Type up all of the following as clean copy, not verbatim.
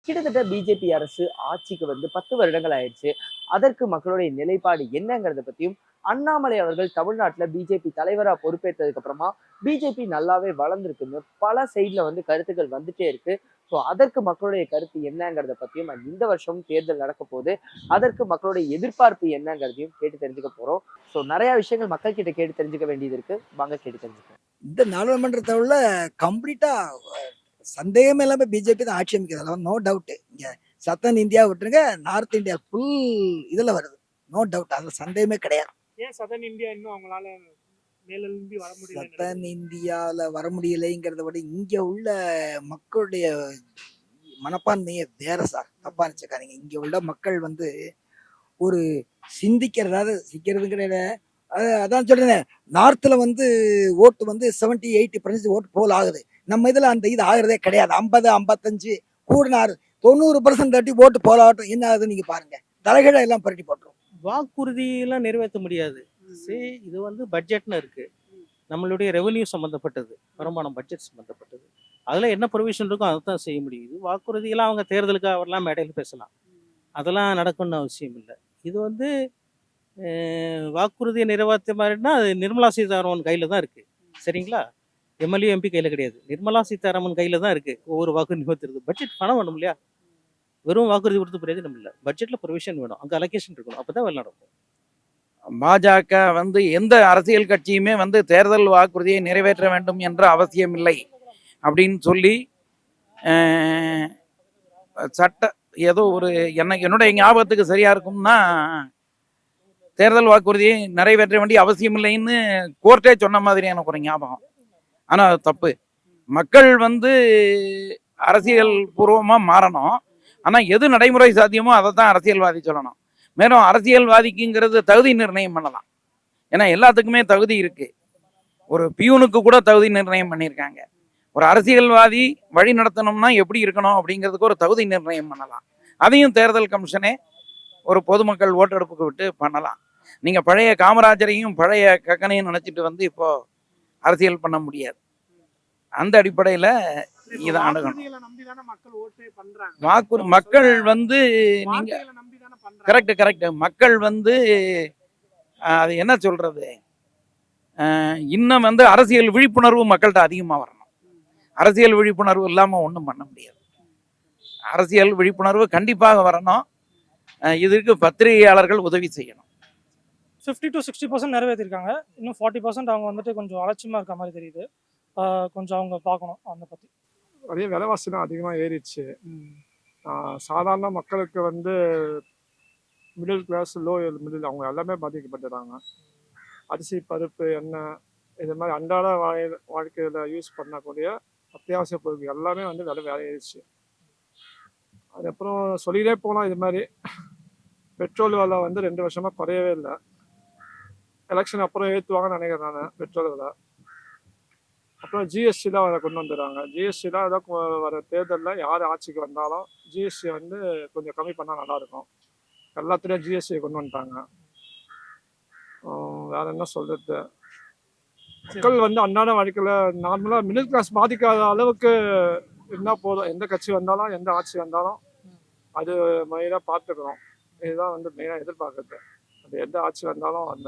கிட்டத்தட்ட பிஜேபி அரசு ஆட்சிக்கு வந்து 10 வருடங்கள் ஆயிடுச்சு. அதற்கு மக்களுடைய நிலைப்பாடு என்னங்கிறத பத்தியும், அண்ணாமலை அவர்கள் தமிழ்நாட்டுல பிஜேபி தலைவரா பொறுப்பேற்றதுக்கு அப்புறமா, பிஜேபி நல்லாவே வளர்ந்திருக்குன்னு பல சைட்ல வந்து கருத்துக்கள் வந்துட்டே இருக்கு. ஸோ அதற்கு மக்களுடைய கருத்து என்னங்கிறத பத்தியும், இந்த வருஷமும் தேர்தல் நடக்க போது, அதற்கு மக்களுடைய எதிர்பார்ப்பு என்னங்கிறதையும் கேட்டு தெரிஞ்சுக்க போறோம். ஸோ நெறைய விஷயங்கள் மக்கள் கிட்ட கேட்டு தெரிஞ்சுக்க வேண்டியது இருக்கு. வாங்க கேட்டு தெரிஞ்சுக்கலாம். இந்த நாடாளுமன்றத்தை உள்ள கம்ப்ளீட்டா சந்தேகமே இல்லாம பிஜேபி தான் ஆட்சி அமைக்கிறது. அதெல்லாம் நோ டவுட். இங்க சத்தன் இந்தியா விட்டுருங்க, நார்த் இந்தியா ஃபுல் இதுல வருது. No doubt. அதுல சந்தேகமே கிடையாது. ஏன் சதன் இந்தியா இன்னும் அவங்களால மேலெழும்பி வர முடியல? சத்தன் இந்தியால வர முடியலைங்கிறத விட இங்க உள்ள மக்களுடைய மனப்பான்மையே வேற சார். தப்பா நினைச்சுக்காதீங்க. இங்க உள்ள மக்கள் வந்து ஒரு சிந்திக்கிறதாவது சிக்கிறதுங்கிற அதான் சொல்றேன். நார்த்ல வந்து ஓட்டு வந்து 70-80% ஓட்டு போல் ஆகுது. நம்ம இதுல அந்த இது ஆகுறதே கிடையாது. 50-55 கூடினாரு 90% தட்டி ஓட்டு போலாட்டும் என்ன ஆகுது நீங்க பாருங்க. தலைகீழ எல்லாம் புரட்டி போட்டுரும். வாக்குறுதியெல்லாம் நிறைவேற்ற முடியாது. சரி, இது வந்து பட்ஜெட்னு இருக்கு. நம்மளுடைய ரெவென்யூ சம்மந்தப்பட்டது, வருமானம் பட்ஜெட் சம்மந்தப்பட்டது. அதில் என்ன ப்ரொவிஷன் இருக்கோ அதை தான் செய்ய முடியுது. வாக்குறுதியெல்லாம் அவங்க தேர்தலுக்கு அவரெல்லாம் மேடையில் பேசலாம். அதெல்லாம் நடக்கணும்னு அவசியம் இல்லை. இது வந்து வாக்குறுதியை நிறைவேற்ற மாதிரினா அது நிர்மலா சீதாராமன் கையில் தான் இருக்குது. சரிங்களா? எம்எல்ஏ எம்பி கையில் கிடையாது. நிர்மலா சீதாராமன் கையில் தான் இருக்குது ஒவ்வொரு வாக்கு நிறுத்துறது. பட்ஜெட் பணம் வேணும் இல்லையா? வெறும் வாக்குறுதி கொடுத்து பிரயோஜனம் இல்லை. பட்ஜெட்டில் ப்ரொவிஷன் வேணும், அங்கே அலோகேஷன் இருக்கணும். அப்போ தான் வேலை நடக்கும். பாஜக வந்து எந்த அரசியல் கட்சியுமே வந்து தேர்தல் வாக்குறுதியை நிறைவேற்ற வேண்டும் என்ற அவசியம் இல்லை அப்படின்னு சொல்லி சட்ட ஏதோ ஒரு என்னுடைய ஞாபகத்துக்கு சரியா இருக்கும்னா தேர்தல் வாக்குறுதியை நிறைவேற்ற வேண்டிய அவசியம் இல்லைன்னு கோர்ட்டே சொன்ன மாதிரி எனக்கு ஒரு ஞாபகம். ஆனால் அது தப்பு. மக்கள் வந்து அரசியல் பூர்வமாக மாறணும். ஆனால் எது நடைமுறை சாத்தியமோ அதை தான் அரசியல்வாதி சொல்லணும். மேலும் அரசியல்வாதிக்குங்கிறது தகுதி நிர்ணயம் பண்ணலாம். ஏன்னா எல்லாத்துக்குமே தகுதி இருக்கு. ஒரு பியூனுக்கு கூட தகுதி நிர்ணயம் பண்ணியிருக்காங்க. ஒரு அரசியல்வாதி வழி நடத்தணும்னா எப்படி இருக்கணும் அப்படிங்கிறதுக்கு ஒரு தகுதி நிர்ணயம் பண்ணலாம். அதையும் தேர்தல் கமிஷனே ஒரு பொதுமக்கள் ஓட்டெடுப்புக்கு விட்டு பண்ணலாம். நீங்க பழைய காமராஜரையும் பழைய கக்கனையும் நினைச்சிட்டு வந்து இப்போ அரசியல் பண்ண முடியாது. அந்த அடிப்படையில இதை அணுகணும். மக்கள் வந்து நீங்க கரெக்ட் மக்கள் வந்து அது என்ன சொல்றது, இன்னும் வந்து அரசியல் விழிப்புணர்வு மக்கள்கிட்ட அதிகமாக வரணும். அரசியல் விழிப்புணர்வு இல்லாமல் ஒன்றும் பண்ண முடியாது. அரசியல் விழிப்புணர்வு கண்டிப்பாக வரணும். இதற்கு பத்திரிகையாளர்கள் உதவி செய்யணும். 50 to 60% நிறைவேற்றிருக்காங்க. இன்னும் 40% அவங்க வந்துட்டு கொஞ்சம் அலட்சியமாக இருக்க மாதிரி தெரியுது. கொஞ்சம் அவங்க பார்க்கணும் அதை பற்றி. அதே விலைவாசிலாம் அதிகமாக ஏறிடுச்சு. சாதாரண மக்களுக்கு வந்து மிடில் கிளாஸ், லோ மிடில் அவங்க எல்லாமே பாதிக்கப்பட்டுறாங்க. அரிசி, பருப்பு, எண்ணெய் இது மாதிரி அன்றாட வாழ்க்கையில் யூஸ் பண்ணக்கூடிய அத்தியாவசிய பொருட்கள் எல்லாமே வந்து விலை ஏறிடுச்சு. அதுக்கப்புறம் சொல்லிகிட்டே போனால் இது மாதிரி பெட்ரோல் விலை வந்து 2 வருஷமாக குறையவே இல்லை. எலெக்ஷன் அப்புறம் ஏற்றுவாங்கன்னு நினைக்கிறேன் நான் பெட்ரோல் விலை. அப்புறம் ஜிஎஸ்டி தான் அதை கொண்டு வந்துடுறாங்க. ஜிஎஸ்டி தான் ஏதாவது வர தேர்தலில் யார் ஆட்சிக்கு வந்தாலும் ஜிஎஸ்டி வந்து கொஞ்சம் கம்மி பண்ணால் நல்லாயிருக்கும். எல்லாத்துலேயும் ஜிஎஸ்டியை கொண்டு வந்துட்டாங்க. வேற என்ன சொல்கிறது, மக்கள் வந்து அன்றாட வாழ்க்கையில் நார்மலாக மிடில் கிளாஸ் பாதிக்காத அளவுக்கு இருந்தால் போதும். எந்த கட்சி வந்தாலும் எந்த ஆட்சி வந்தாலும் அது மெயினாக பார்த்துக்கணும். இதுதான் வந்து மெயினாக எதிர்பார்க்குறது. அது எந்த ஆட்சி வந்தாலும் அந்த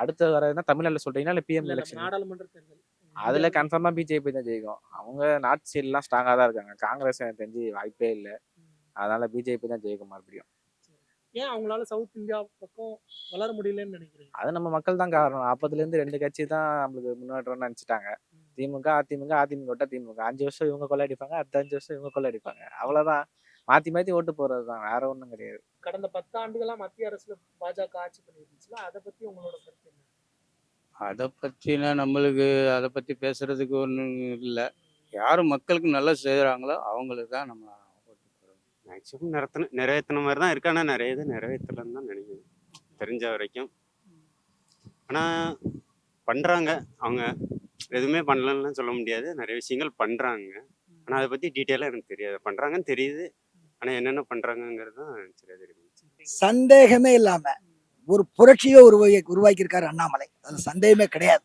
அடுத்து வரதுன்னா தமிழ்நாட்டில் சொல்றீங்கன்னா இல்லை பிஎம் எலெக்ஷன்? நாடாளுமன்ற தேர்தல் அதுல கன்ஃபார்மா பிஜேபி தான் ஜெயிக்கும். அவங்க நார்த் சைட்லாம் ஸ்ட்ராங்கா தான் இருக்காங்க. காங்கிரஸ் எனக்கு தெரிஞ்சு வாய்ப்பே இல்லை. அதனால பிஜேபி தான் ஜெயிக்கும் மறுபடியும். ஏன் அவங்களால சவுத் இந்தியா பக்கம் வளர முடியலன்னு நினைக்கிறீங்க? அது நம்ம மக்கள் தான் காரணம். அப்பதுலேருந்து 2 கட்சி தான் நம்மளுக்கு முன்னேற்றம்னு நினச்சிட்டாங்க. திமுக, அதிமுக விட்டா திமுக. 5 வருஷம் இவங்க கொள்ளையடிப்பாங்க, அடுத்த 5 வருஷம் இவங்க கொள்ளையடிப்பாங்க. அவ்வளோதான். மாற்றி ஓட்டு போகிறது தான், வேற ஒன்றும் கிடையாது. கடந்த 10 ஆண்டுகளா மத்திய அரசுல பாஜக ஆட்சி பண்ணிருந்துச்சுல, அதை பத்தி உங்களோட கருத்து என்ன? அதை பற்றினா நம்மளுக்கு அதை பற்றி பேசுறதுக்கு ஒன்றும் இல்லை. யார் மக்களுக்கு நல்லா செய்கிறாங்களோ அவங்களுக்கு தான் நம்ம ஓட்டு போடுறோம். மேக்ஸிமம் நிறைவேற்றின மாதிரி தான் இருக்கு. ஆனால் நிறைய இது நிறைவேற்றலன்னு தான் நினைக்கிறேன் தெரிஞ்ச வரைக்கும். ஆனால் பண்ணுறாங்க, அவங்க எதுவுமே பண்ணலன்னு சொல்ல முடியாது. நிறைய விஷயங்கள் பண்ணுறாங்க. ஆனால் அதை பற்றி டீட்டெயிலாக எனக்கு தெரியாது. பண்ணுறாங்கன்னு தெரியுது, ஆனால் என்னென்ன பண்ணுறாங்கங்கிறது தான் சரியா தெரியும். சந்தேகமே இல்லாம ஒரு புரட்சியை உருவாக்கியிருக்காரு அண்ணாமலை. அதுல சந்தேகமே கிடையாது.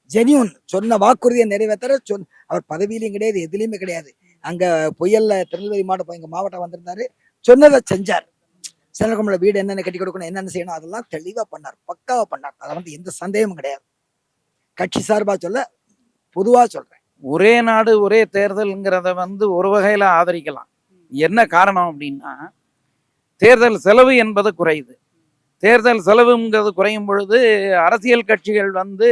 ஜெனியூன் சொன்ன வாக்குறுதியை நிறைவேற்ற அவர் பதவியிலையும் கிடையாது, எதுலையுமே கிடையாது. அங்கே புயல்ல திருநெல்வேலி மாவட்டம் எங்கள் மாவட்டம் வந்திருந்தாரு, சொன்னதை செஞ்சார். செல்வகுமாரோட வீடு என்னென்ன கட்டி கொடுக்கணும், என்னென்ன செய்யணும், அதெல்லாம் தெளிவாக பண்ணார், பக்காவாக பண்ணார். அதை வந்து எந்த சந்தேகமும் கிடையாது. கட்சி சார்பாக சொல்ல, பொதுவாக சொல்கிறேன். ஒரே நாடு ஒரே தேர்தல்ங்கிறத வந்து ஒரு வகையில் ஆதரிக்கலாம். என்ன காரணம் அப்படின்னா, தேர்தல் செலவு என்பது குறையுது. தேர்தல் செலவுங்கிறது குறையும் பொழுது அரசியல் கட்சிகள் வந்து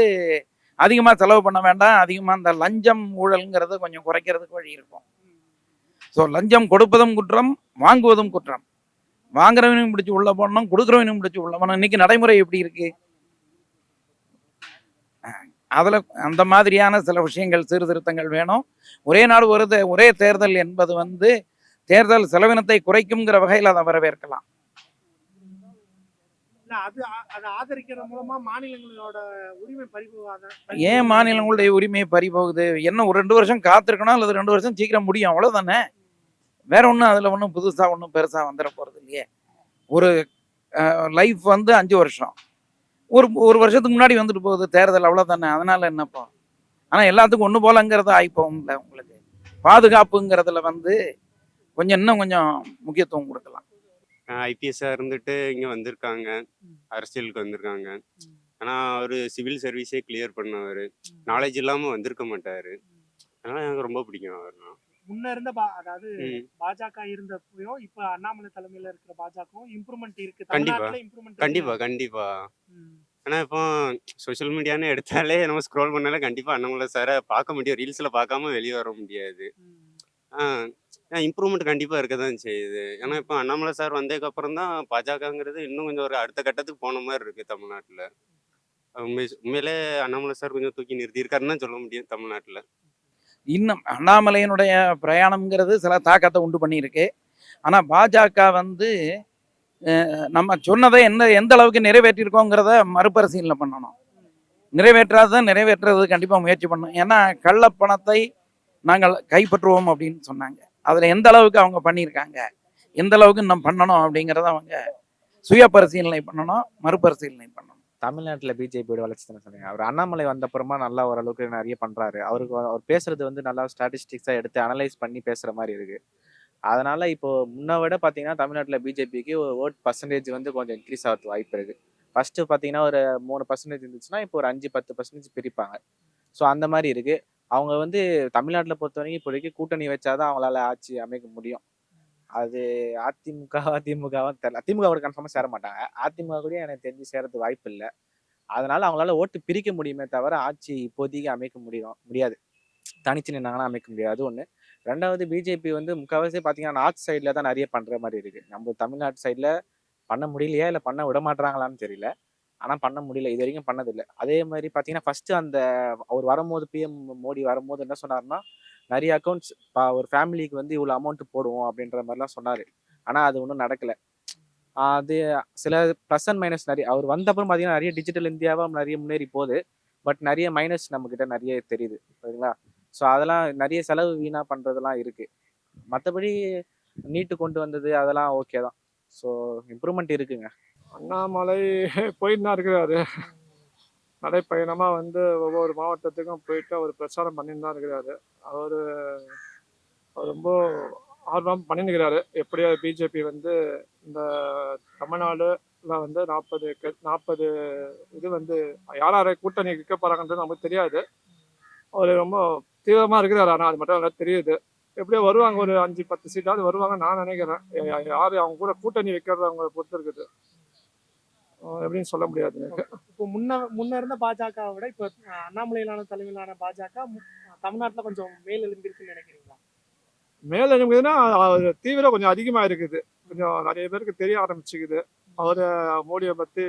அதிகமாக செலவு பண்ண வேண்டாம், அதிகமாக இந்த லஞ்சம் ஊழல்ங்கிறத கொஞ்சம் குறைக்கிறதுக்கு வழி இருக்கும். ஸோ லஞ்சம் கொடுப்பதும் குற்றம், வாங்குவதும் குற்றம். வாங்குறவனையும் பிடிச்சி உள்ள போடணும், கொடுக்குறவனையும் பிடிச்சி உள்ள போடணும். இன்னைக்கு நடைமுறை எப்படி இருக்கு? அதில் அந்த மாதிரியான சில விஷயங்கள், சீர்திருத்தங்கள் வேணும். ஒரே நாடு ஒரே தேர்தல் என்பது வந்து தேர்தல் செலவினத்தை குறைக்கும்ங்கிற வகையில் அதை வரவேற்கலாம். அதை ஆதரிக்கிற மூலமா மாநிலங்களோட உரிமை பறிபோகாத. ஏன் மாநிலங்களுடைய உரிமை பறிபோகுது? என்ன ஒரு 2 வருஷம் காத்திருக்கணும், அல்லது 2 வருஷம் சீக்கிரம் முடியும், அவ்வளோதானே. வேற ஒன்றும் அதில் ஒன்றும் புதுசாக ஒன்றும் பெருசாக வந்துட போகிறது இல்லையே. ஒரு லைஃப் வந்து 5 வருஷம், ஒரு வருஷத்துக்கு முன்னாடி வந்துட்டு போகுது தேர்தல், அவ்வளோதானே. அதனால என்னப்போ. ஆனால் எல்லாத்துக்கும் ஒன்று போலங்கிறது ஆயிப்போம்ல. உங்களுக்கு பாதுகாப்புங்கிறதுல வந்து இன்னும் கொஞ்சம் முக்கியத்துவம் கொடுக்கலாம். ஐபிஎஸ்ஸாக இருந்துட்டு இங்கே வந்திருக்காங்க, அரசியலுக்கு வந்திருக்காங்க. ஆனால் அவர் சிவில் சர்வீஸே கிளியர் பண்ணவர், நாலேஜ் இல்லாமல் வந்திருக்க மாட்டார். அதனால் எனக்கு ரொம்ப பிடிக்கும் அவர்னா. முன்ன இருந்த அதாவது பாஜக இருந்தப்போ இப்ப அண்ணாமலை தலைமையில இருக்கிற பாஜகவும் இம்ப்ரூவ்மெண்ட் இருக்கு. கண்டிப்பா. ஆனா இப்போ சோஷியல் மீடியான்னு எடுத்தாலே நம்ம ஸ்க்ரோல் பண்ணாலே கண்டிப்பா அண்ணாமலை சாரை பார்க்க முடியும், ரீல்ஸ்ல பார்க்காம வெளியே வர முடியாது. இம்ப்ரூவ்மெண்ட் கண்டிப்பா இருக்க தான் செய்யுது. ஏன்னா இப்போ அண்ணாமலை சார் வந்ததுக்கு அப்புறம் தான் பாஜகங்கிறது இன்னும் கொஞ்சம் ஒரு அடுத்த கட்டத்துக்கு போன மாதிரி இருக்கு தமிழ்நாட்டில். உண்மையிலே அண்ணாமலை சார் கொஞ்சம் தூக்கி நிறுத்தியிருக்காருன்னு தான் சொல்ல முடியும் தமிழ்நாட்டில். இன்னும் அண்ணாமலையினுடைய பிரயாணம்ங்கிறது சில தாக்கத்தை உண்டு பண்ணியிருக்கு. ஆனால் பாஜக வந்து நம்ம சொன்னதை எந்த அளவுக்கு நிறைவேற்றியிருக்கோங்கிறத மறுபரிசீலனை பண்ணணும். நிறைவேற்றது கண்டிப்பாக முயற்சி பண்ணணும். ஏன்னா கள்ளப்பணத்தை நாங்கள் கைப்பற்றுவோம் அப்படின்னு சொன்னாங்க. அதில் எந்த அளவுக்கு அவங்க பண்ணியிருக்காங்க, எந்த அளவுக்கு நம்ம பண்ணணும் அப்படிங்கிறத அவங்க சுய பரிசீலனை பண்ணணும், மறுபரிசீலனை பண்ணணும். தமிழ்நாட்டில் பிஜேபியோட வளர்ச்சி தானே சொன்னீங்க. அவர் அண்ணாமலை வந்தப்புறமா நல்லா ஓரளவுக்கு நிறைய பண்ணுறாரு. அவர் பேசுறது வந்து நல்லா ஸ்டாட்டிஸ்டிக்ஸாக எடுத்து அனலைஸ் பண்ணி பேசுகிற மாதிரி இருக்கு. அதனால இப்போ முன்ன விட பார்த்தீங்கன்னா தமிழ்நாட்டில் பிஜேபிக்கு ஓட் பர்சன்டேஜ் வந்து கொஞ்சம் இன்க்ரீஸ் ஆகிறது வாய்ப்பு இருக்கு. ஃபர்ஸ்ட் பார்த்தீங்கன்னா ஒரு 3% இருந்துச்சுன்னா இப்போ ஒரு 5-10% பிரிப்பாங்க. ஸோ அந்த மாதிரி இருக்கு. அவங்க வந்து தமிழ்நாட்டில் பொறுத்த வரைக்கும் இப்போதைக்கு கூட்டணி வச்சாதான் அவங்களால ஆட்சி அமைக்க முடியும். அது அதிமுகவா தெரியல. அதிமுக கன்ஃபார்மாக சேர மாட்டாங்க. அதிமுக கூட எனக்கு தெரிஞ்சு சேரது வாய்ப்பு இல்லை. அதனால அவங்களால ஓட்டு பிரிக்க முடியுமே தவிர ஆட்சி இப்போதைக்கு அமைக்க முடியாது. தனிச்சு நின்னாங்கன்னா அமைக்க முடியாது. ஒன்று. ரெண்டாவது, பிஜேபி வந்து முக்கால்வாசி பார்த்தீங்கன்னா நார்த் சைடில் தான் நிறைய பண்ணுற மாதிரி இருக்கு. நம்ம தமிழ்நாட்டு சைடில் பண்ண முடியலையா இல்லை பண்ண விட மாட்டாங்களான்னு தெரியல. ஆனால் பண்ண முடியல, இது வரைக்கும் பண்ணதில்லை. அதே மாதிரி பார்த்தீங்கன்னா ஃபர்ஸ்ட் அவர் வரும்போது பிஎம் மோடி வரும்போது என்ன சொன்னார்னா, நிறைய அக்கௌண்ட்ஸ் ஒரு ஃபேமிலிக்கு வந்து இவ்வளோ அமௌண்ட் போடுவோம் அப்படின்ற மாதிரிலாம் சொன்னார். ஆனால் அது ஒன்றும் நடக்கலை. அது சில ப்ளஸ் அண்ட் மைனஸ் நிறைய. அவர் வந்தப்பறம் பார்த்தீங்கன்னா நிறைய டிஜிட்டல் இந்தியாவாக நிறைய முன்னேறி போகுது. பட் நிறைய மைனஸ் நம்மக்கிட்ட நிறைய தெரியுது, சரிங்களா. ஸோ அதெல்லாம் நிறைய செலவு வீணாக பண்ணுறதெல்லாம் இருக்குது. மற்றபடி நீட்டு கொண்டு வந்தது அதெல்லாம் ஓகே தான். ஸோ இம்ப்ரூவ்மெண்ட் இருக்குங்க. அண்ணாமலை போயிட்டு தான் இருக்கிறாரு. நடைப்பயணமாக வந்து ஒவ்வொரு மாவட்டத்துக்கும் போயிட்டு அவர் பிரச்சாரம் பண்ணிட்டு தான் இருக்கிறாரு. அவர் ரொம்ப ஆர்வம் பண்ணிருக்கிறாரு. எப்படியோ பிஜேபி வந்து இந்த தமிழ்நாடுல வந்து 40 இது வந்து யார் யாரை கூட்டணி விற்க போறாங்கன்றது நமக்கு தெரியாது. அவர் ரொம்ப தீவிரமா இருக்கிறாரு. ஆனால் அது மட்டும் நல்லா தெரியுது. எப்படியோ வருவாங்க, ஒரு 5-10 சீட்டாவது வருவாங்க நான் நினைக்கிறேன். யாரு அவங்க கூட கூட்டணி வைக்கிறது அவங்க பொறுத்து இருக்குது, எப்படின்னு சொல்ல முடியாது எனக்கு. இப்போ முன்ன இருந்த பாஜக விட இப்போ அண்ணாமலையிலான தலைமையிலான பாஜக தமிழ்நாட்டில் கொஞ்சம் மேல் எழுந்திருக்குன்னு நினைக்கிறீங்களா? மேல் எழும்புதுன்னா தீவிரம் கொஞ்சம் அதிகமாக இருக்குது. கொஞ்சம் நிறைய பேருக்கு தெரிய ஆரம்பிச்சுக்குது. அவர் மோடியை பற்றி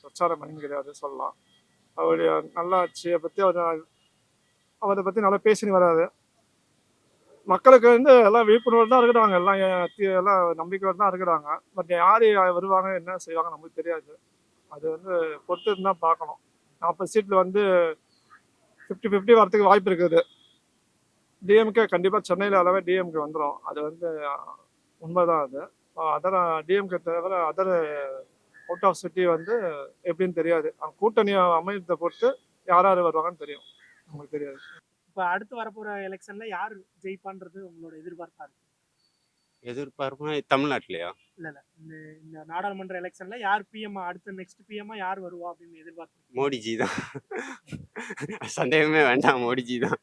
பிரச்சாரம் பண்ணிக்கிறாரு சொல்லலாம். அவருடைய நல்லாட்சியை பற்றி அவரை பற்றி நல்லா பேசின்னு வராது. மக்களுக்கு வந்து எல்லாம் விழிப்புணர்வு தான் இருக்கிறாங்க, எல்லாம் நம்பிக்கையோடு தான் இருக்கிறாங்க. பட் யார் வருவாங்க என்ன செய்வாங்க நமக்கு தெரியாது. அது வந்து பொறுத்து இருந்தால் பார்க்கணும். 40 சீட்டில் வந்து 50-50 வரத்துக்கு வாய்ப்பு இருக்குது. டிஎம்கே கண்டிப்பாக சென்னையில் அளவே டிஎம்கே வந்துடும். அது வந்து உண்மைதான். அது அதர் டிஎம்கே தவிர அதர் அவுட் ஆஃப் சிட்டி வந்து எப்படின்னு தெரியாது. அவங்க கூட்டணி அமையத்தை பொறுத்து யார் யார் வருவாங்கன்னு தெரியும், நமக்கு தெரியாது. இப்போ அடுத்து வரப்போற எலெக்ஷன்ல யார் ஜெயிப்பான்றது உங்களோட எதிர்பார்ப்பா இருக்கு? எதிர்பார்ப்புனா தமிழ்நாட்டிலையா? இல்ல இல்ல இந்த இந்த நாடாளுமன்ற எலெக்ஷன்ல யார் பிஎம் அடுத்த நெக்ஸ்ட் பிஎம்மா யார் வருவா அப்படின்னு எதிர்பார்ப்பு? மோடிஜி தான். சந்தேகமே வேண்டாம், மோடிஜி தான்.